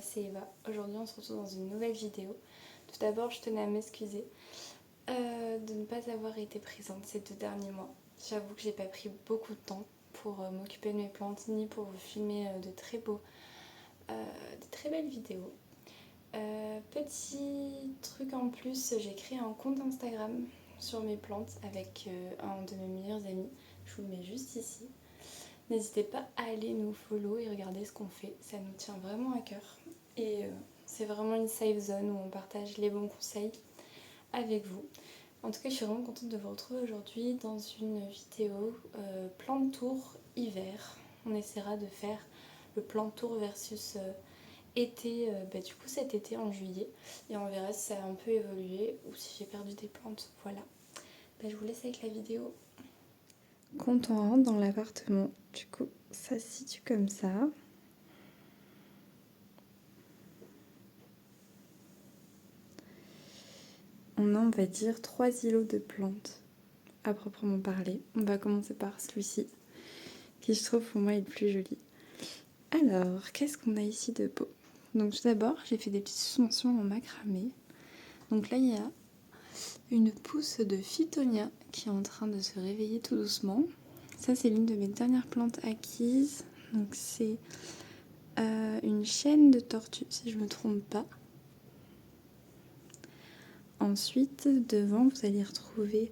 c'est Eva. Aujourd'hui on se retrouve dans une nouvelle vidéo. Tout d'abord je tenais à m'excuser de ne pas avoir été présente ces 2 derniers mois. J'avoue que j'ai pas pris beaucoup de temps pour m'occuper de mes plantes ni pour vous filmer de très belles vidéos. Petit truc en plus, j'ai créé un compte Instagram sur mes plantes avec un de mes meilleurs amis. Je vous le mets juste ici. N'hésitez pas à aller nous follow et regarder ce qu'on fait, ça nous tient vraiment à cœur. Et c'est vraiment une safe zone où on partage les bons conseils avec vous. En tout cas, je suis vraiment contente de vous retrouver aujourd'hui dans une vidéo plan de tour hiver. On essaiera de faire le plan de tour versus été, du coup cet été en juillet. Et on verra si ça a un peu évolué ou si j'ai perdu des plantes. Voilà. Je vous laisse avec la vidéo. Quand on rentre dans l'appartement, du coup, ça se situe comme ça. On a, on va dire, 3 îlots de plantes à proprement parler. On va commencer par celui-ci, qui je trouve pour moi est le plus joli. Alors, qu'est-ce qu'on a ici de beau? Donc tout d'abord, j'ai fait des petites suspensions en macramé. Donc là, il y a une pousse de Phytonia qui est en train de se réveiller tout doucement. Ça, c'est l'une de mes dernières plantes acquises. Donc c'est une chaîne de tortue, si je ne me trompe pas. Ensuite, devant, vous allez retrouver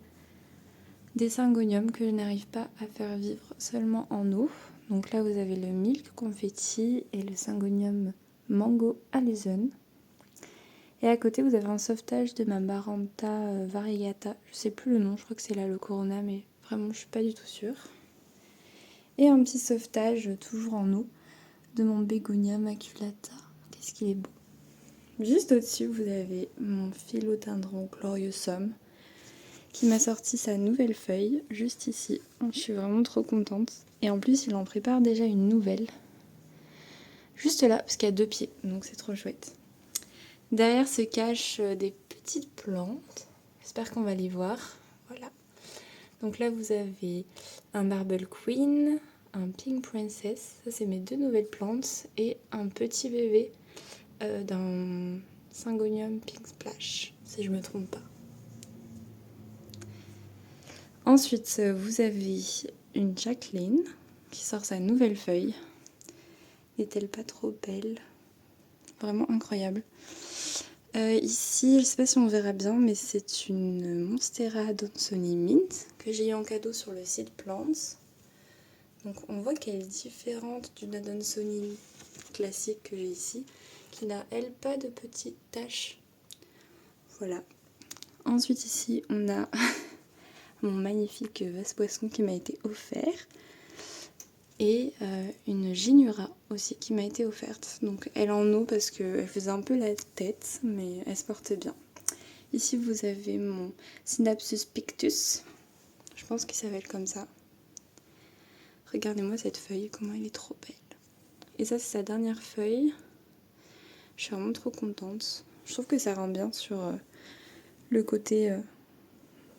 des syngoniums que je n'arrive pas à faire vivre seulement en eau. Donc là, vous avez le Milk Confetti et le syngonium Mango Alison. Et à côté, vous avez un sauvetage de ma Maranta variegata. Je sais plus le nom, je crois que c'est là le Corona, mais vraiment, je suis pas du tout sûre. Et un petit sauvetage, toujours en eau, de mon Bégonia maculata. Qu'est-ce qu'il est beau! Juste au-dessus, vous avez mon Philodendron gloriosum qui m'a sorti sa nouvelle feuille, juste ici. Je suis vraiment trop contente. Et en plus, il en prépare déjà une nouvelle. Juste là, parce qu'il y a 2 pieds, donc c'est trop chouette. Derrière se cachent des petites plantes. J'espère qu'on va les voir. Voilà. Donc là, vous avez un Marble Queen, un Pink Princess. Ça, c'est mes 2 nouvelles plantes. Et un petit bébé d'un Syngonium Pink Splash, si je ne me trompe pas. Ensuite, vous avez une Jacqueline qui sort sa nouvelle feuille. N'est-elle pas trop belle? Vraiment incroyable. Ici, je ne sais pas si on verra bien, mais c'est une Monstera Adansonii Mint que j'ai eu en cadeau sur le site Plants. Donc on voit qu'elle est différente d'une Adansonii classique que j'ai ici, qui n'a, elle, pas de petites taches. Voilà. Ensuite, ici, on a mon magnifique vase-poisson qui m'a été offert. Et une Ginura aussi qui m'a été offerte. Donc elle en eau parce qu'elle faisait un peu la tête, mais elle se porte bien. Ici vous avez mon Synapsus pictus. Je pense qu'il s'appelle comme ça. Regardez-moi cette feuille, comment elle est trop belle. Et ça c'est sa dernière feuille. Je suis vraiment trop contente. Je trouve que ça rend bien sur le côté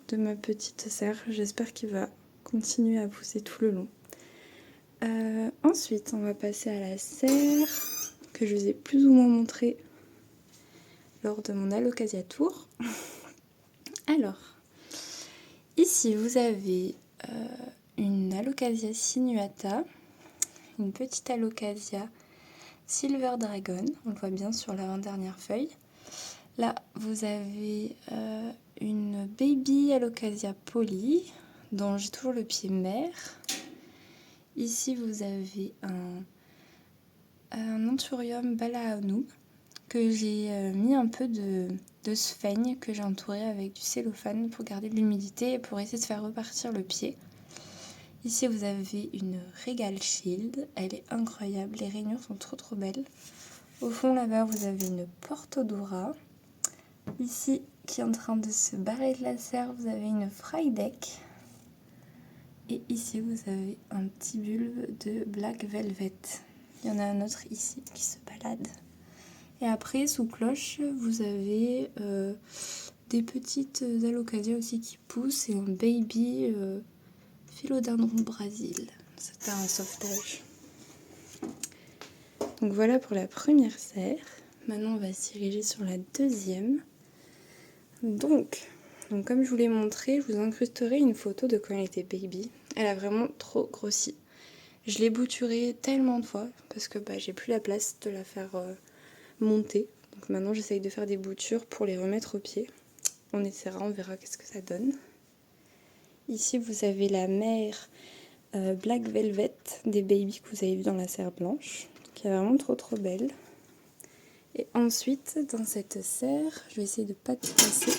de ma petite serre. J'espère qu'il va continuer à pousser tout le long. Ensuite, on va passer à la serre que je vous ai plus ou moins montré lors de mon Alocasia Tour. Alors, ici vous avez une Alocasia sinuata, une petite Alocasia Silver Dragon, on le voit bien sur l'avant-dernière feuille. Là, vous avez une Baby Alocasia Poly, dont j'ai toujours le pied mère. Ici, vous avez un Anthurium Balaanum que j'ai mis un peu de sphaigne que j'ai entouré avec du cellophane pour garder de l'humidité et pour essayer de faire repartir le pied. Ici, vous avez une Regal Shield. Elle est incroyable. Les rainures sont trop belles. Au fond, là-bas, vous avez une Portodora. Ici, qui est en train de se barrer de la serre, vous avez une Frydek. Et ici, vous avez un petit bulbe de Black Velvet. Il y en a un autre ici qui se balade. Et après, sous cloche, vous avez des petites Alocasia aussi qui poussent et un baby Philodendron Brésil. C'était un sauvetage. Donc voilà pour la première serre. Maintenant, on va se diriger sur la deuxième. Donc comme je vous l'ai montré, je vous incrusterai une photo de quand elle était baby. Elle a vraiment trop grossi. Je l'ai bouturée tellement de fois parce que j'ai plus la place de la faire monter. Donc maintenant, j'essaye de faire des boutures pour les remettre au pied. On essaiera, on verra qu'est-ce que ça donne. Ici, vous avez la mère Black Velvet des babies que vous avez vu dans la serre blanche, qui est vraiment trop belle. Et ensuite, dans cette serre, je vais essayer de ne pas tout casser.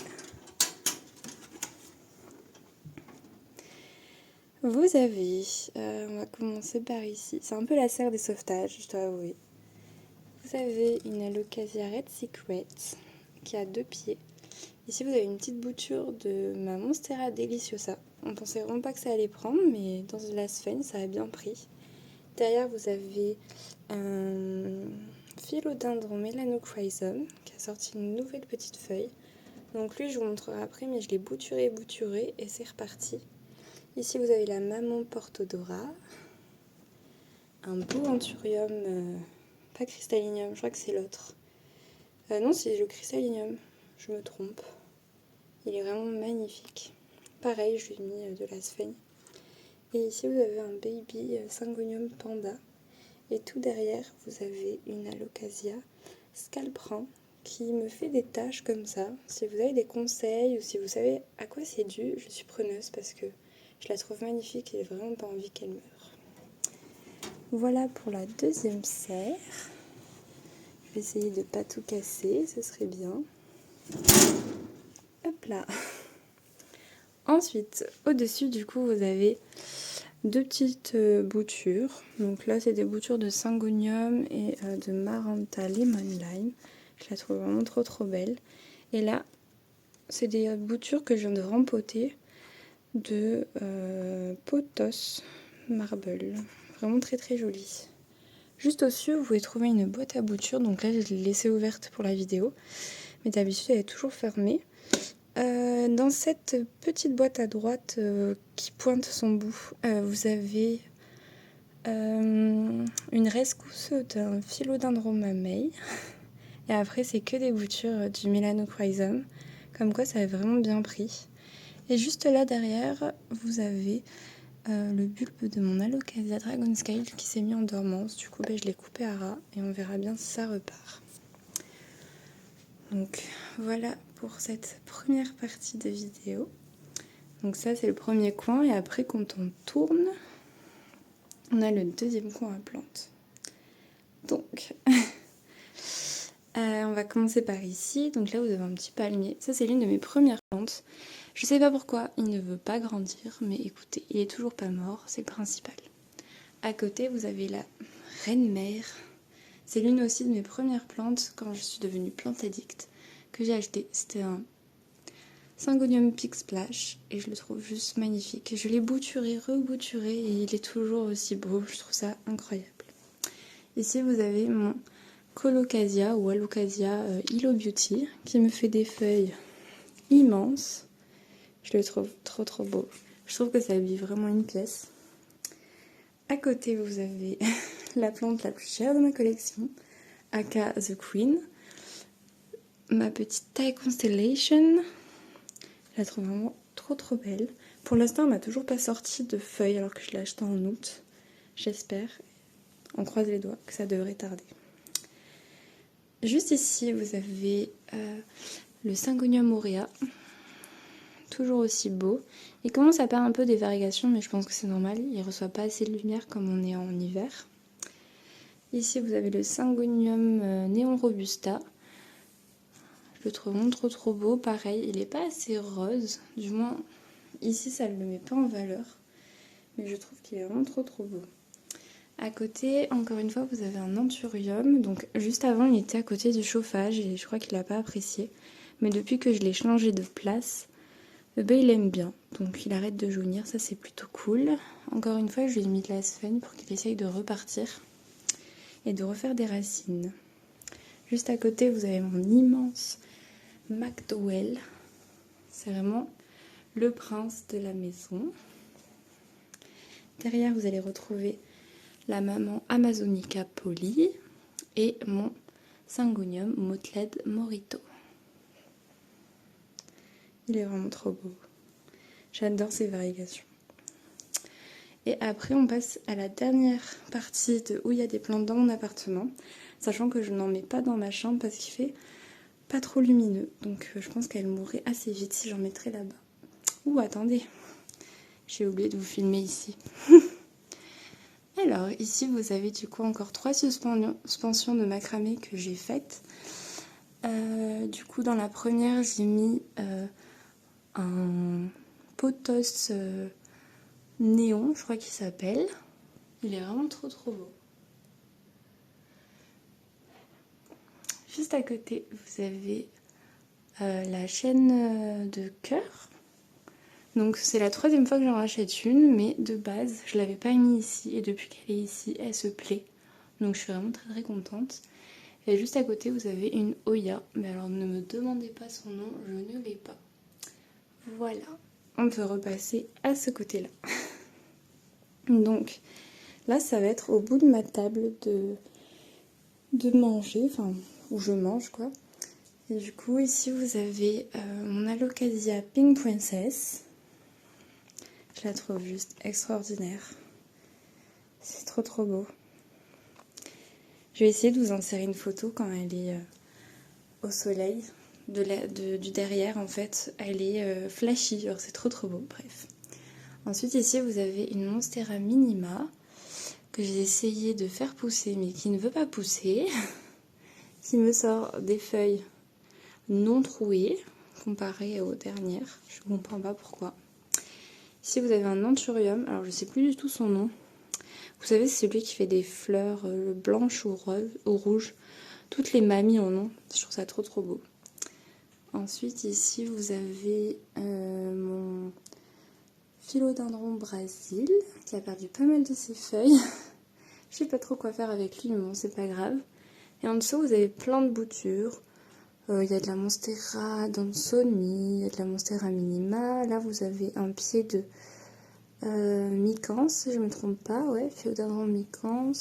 Vous avez, on va commencer par ici, c'est un peu la serre des sauvetages, je dois avouer. Vous avez une Alocasia Red Secret qui a 2 pieds. Ici vous avez une petite bouture de ma Monstera Deliciosa. On pensait vraiment pas que ça allait prendre, mais dans la sphène ça a bien pris. Derrière vous avez un Philodendron Melanochrysum qui a sorti une nouvelle petite feuille. Donc lui je vous montrerai après, mais je l'ai bouturé et c'est reparti. Ici, vous avez la maman Portodora, un beau anthurium, pas cristallinium, je crois que c'est l'autre. Non, c'est le cristallinium, je me trompe. Il est vraiment magnifique. Pareil, je lui ai mis de la sphène. Et ici, vous avez un baby Syngonium Panda. Et tout derrière, vous avez une Alocasia Scalpran qui me fait des taches comme ça. Si vous avez des conseils ou si vous savez à quoi c'est dû, je suis preneuse parce que je la trouve magnifique et j'ai vraiment pas envie qu'elle meure. Voilà pour la deuxième serre. Je vais essayer de pas tout casser, ce serait bien. Hop là. Ensuite, au-dessus, du coup, vous avez 2 petites boutures. Donc là, c'est des boutures de Syngonium et de Maranta Lemon Lime. Je la trouve vraiment trop belle. Et là, c'est des boutures que je viens de rempoter de Pothos Marble. Vraiment très jolie. Juste au-dessus, vous pouvez trouver une boîte à boutures. Donc là, je l'ai laissée ouverte pour la vidéo. Mais d'habitude, elle est toujours fermée. Dans cette petite boîte à droite qui pointe son bout, vous avez une rescousse d'un Philodendron mamei. Et après, c'est que des boutures du Melanochrysum. Comme quoi, ça a vraiment bien pris. Et juste là derrière, vous avez le bulbe de mon Alocasia Dragon Scale qui s'est mis en dormance. Du coup, je l'ai coupé à ras et on verra bien si ça repart. Donc voilà pour cette première partie de vidéo. Donc ça, c'est le premier coin. Et après, quand on tourne, on a le deuxième coin à plantes. Donc, on va commencer par ici. Donc là, vous avez un petit palmier. Ça, c'est l'une de mes premières plantes. Je sais pas pourquoi il ne veut pas grandir, mais écoutez, il est toujours pas mort, c'est le principal. À côté, vous avez la reine-mère. C'est l'une aussi de mes premières plantes quand je suis devenue plante addict que j'ai acheté. C'était un Syngonium Pink Splash et je le trouve juste magnifique. Je l'ai bouturé, rebouturé et il est toujours aussi beau. Je trouve ça incroyable. Ici, vous avez mon Colocasia ou Alocasia Illo Beauty qui me fait des feuilles immenses. Je le trouve trop beau. Je trouve que ça habille vraiment une pièce. À côté, vous avez la plante la plus chère de ma collection, aka The Queen. Ma petite Thai Constellation. Je la trouve vraiment trop belle. Pour l'instant, elle m'a toujours pas sorti de feuilles alors que je l'ai achetée en août. J'espère, on croise les doigts, que ça devrait tarder. Juste ici, vous avez le Syngonium aurea. Toujours aussi beau. Il commence à perdre un peu des variations, mais je pense que c'est normal. Il ne reçoit pas assez de lumière comme on est en hiver. Ici, vous avez le Syngonium Néon Robusta. Je le trouve vraiment trop beau. Pareil, il n'est pas assez rose. Du moins, ici, ça ne le met pas en valeur. Mais je trouve qu'il est vraiment trop beau. À côté, encore une fois, vous avez un anthurium. Donc, juste avant, il était à côté du chauffage et je crois qu'il n'a pas apprécié. Mais depuis que je l'ai changé de place, il aime bien, donc il arrête de jaunir, ça c'est plutôt cool. Encore une fois, je lui ai mis de la sphène pour qu'il essaye de repartir et de refaire des racines. Juste à côté, vous avez mon immense McDowell. C'est vraiment le prince de la maison. Derrière, vous allez retrouver la maman Amazonica Polly. et mon Syngonium Motled Morito. Il est vraiment trop beau. J'adore ces variégations. Et après, on passe à la dernière partie de où il y a des plantes dans mon appartement, sachant que je n'en mets pas dans ma chambre parce qu'il fait pas trop lumineux. Donc je pense qu'elle mourrait assez vite si j'en mettrais là-bas. Ouh, attendez, j'ai oublié de vous filmer ici. Alors, ici, vous avez du coup encore 3 suspensions de macramé que j'ai faites. Du coup, dans la première, j'ai mis un pothos néon, je crois qu'il s'appelle. Il est vraiment trop beau. Juste à côté, vous avez la chaîne de cœur. Donc c'est la 3e fois que j'en rachète une, mais de base, je l'avais pas mis ici. Et depuis qu'elle est ici, elle se plaît. Donc je suis vraiment très contente. Et juste à côté, vous avez une Oya. Mais alors ne me demandez pas son nom, je ne l'ai pas. Voilà. On peut repasser à ce côté-là. Donc là, ça va être au bout de ma table de manger, enfin, où je mange quoi. Et du coup, ici, vous avez mon Alocasia Pink Princess. Je la trouve juste extraordinaire. C'est trop beau. Je vais essayer de vous insérer une photo quand elle est au soleil. Du derrière, en fait, elle est flashy. Alors, c'est trop beau. Bref. Ensuite, ici, vous avez une Monstera Minima que j'ai essayé de faire pousser, mais qui ne veut pas pousser. Qui me sort des feuilles non trouées, comparées aux dernières. Je ne comprends pas pourquoi. Ici, vous avez un Anthurium. Alors, je ne sais plus du tout son nom. Vous savez, c'est celui qui fait des fleurs blanches ou rouges. Toutes les mamies en ont. Je trouve ça trop beau. Ensuite, ici, vous avez mon Philodendron Brésil qui a perdu pas mal de ses feuilles. Je sais pas trop quoi faire avec lui, mais bon, c'est pas grave. Et en dessous, vous avez plein de boutures. Il y a de la Monstera Dansoni, il y a de la Monstera Minima. Là, vous avez un pied de Mycans, si je ne me trompe pas, ouais, Philodendron Mycans.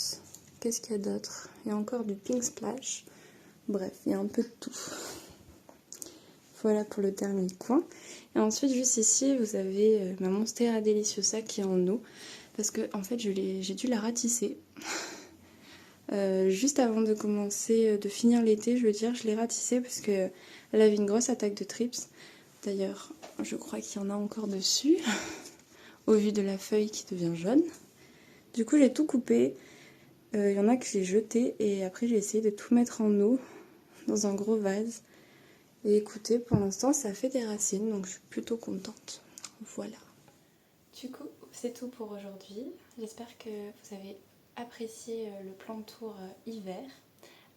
Qu'est-ce qu'il y a d'autre? Il y a encore du Pink Splash. Bref, il y a un peu de tout. Voilà pour le dernier coin. Et ensuite, juste ici, vous avez ma Monstera Deliciosa qui est en eau. Parce que, en fait, j'ai dû la ratisser. Juste avant de commencer, de finir l'été, je veux dire, je l'ai ratissée parce qu'elle avait une grosse attaque de trips. D'ailleurs, je crois qu'il y en a encore dessus. Au vu de la feuille qui devient jaune. Du coup, j'ai tout coupé. Il y en a que j'ai jeté et après j'ai essayé de tout mettre en eau dans un gros vase. Et écoutez, pour l'instant, ça fait des racines, donc je suis plutôt contente. Voilà. Du coup, c'est tout pour aujourd'hui. J'espère que vous avez apprécié le plan tour hiver.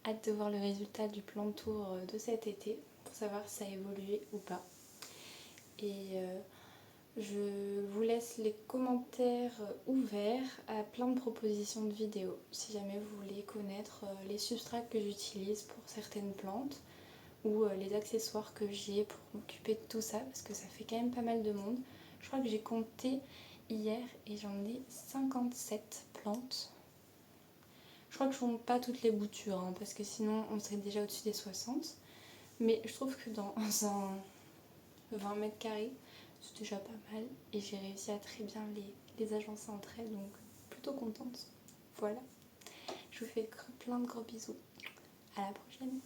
Hâte de voir le résultat du plan tour de cet été pour savoir si ça a évolué ou pas. Et je vous laisse les commentaires ouverts à plein de propositions de vidéos. Si jamais vous voulez connaître les substrats que j'utilise pour certaines plantes ou les accessoires que j'ai pour m'occuper de tout ça, parce que ça fait quand même pas mal de monde. Je crois que j'ai compté hier et j'en ai 57 plantes. Je crois que je ne compte pas toutes les boutures, hein, parce que sinon on serait déjà au-dessus des 60. Mais je trouve que dans un 20 mètres carrés, c'est déjà pas mal et j'ai réussi à très bien les agencer entre elles, donc plutôt contente. Voilà, je vous fais plein de gros bisous. À la prochaine.